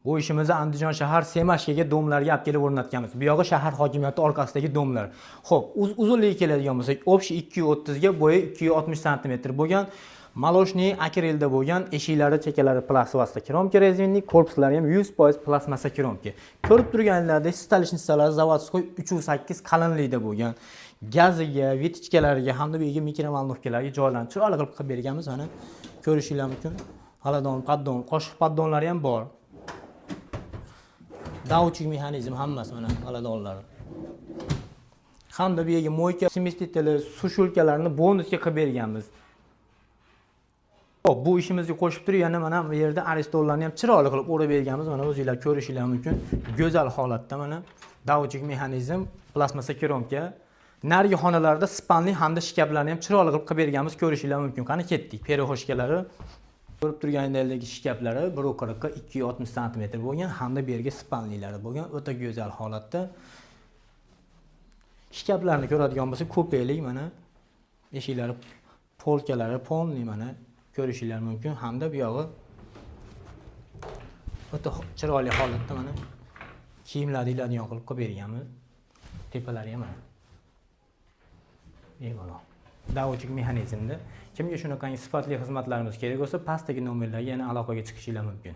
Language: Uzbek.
Bu ishimizni Andijon shahar Semashkaga domlarga olib kelib o'rnatganmiz. Bu yog'i shahar hokimiyati orqasidagi domlar. Xo'p, uzunligi keladigan bo'lsak, общий 230 ga, bo'yi 260 sm bo'lgan, maloshniy akrelda bo'lgan, eshiklari, chekalari plastikda kromka rezinli, korpuslari ham 100% plastmassa kromka. Ko'rib turganlaringizda stolishnisalar zavodskoy 308 qalinlikda bo'lgan. Gaziga, vitichkalariga hamda bu yerga mikrovolnovkalarga joylanib chiroyli qilib berganmiz. Mana ko'rishingiz mumkin. Haladon, paddon, qoshiq paddonlari ham bor. Davchik mexanizm hammasi mana haladonlari. Hamda bu yerga moyka, smestiteli, sushulkalarni bonusga qilib berganmiz. Hop, bu ishimizga qo'shib turib, yana mana bu yerda arestollarni ham chiroyli qilib o'rab berganmiz. Mana o'zingizlar ko'rishingiz mumkin. Go'zal holatda mana davchik mexanizm, plastmassa kromka. Narigi xonalarda spanli hamda shkaflarni ham chiroyli qilib berganmiz. Ko'rishingiz mumkin. Qani ketdik. Perehoshkalari ko'rib turganingizdek shkaflari 1.40 ga 260 sm bo'lgan hamda bu yerga spanlilari bo'lgan. O'ta go'zal holatda. Shkaflarni ko'radigan bo'lsak, ko'paylik mana eshiklari, polkalari polni mana ko'rishingiz mumkin hamda bu yog'i o'ta chiroyli holatda mana kiyimlarni iladigan qilib berganmiz. Tepalari ham mana. Bemalol. Davchik mexanizmda. Kimga shunaqangi sifatli xizmatlarimiz kerak bo'lsa, pastdagi nomerlarga yana aloqaga chiqishingiz mumkin.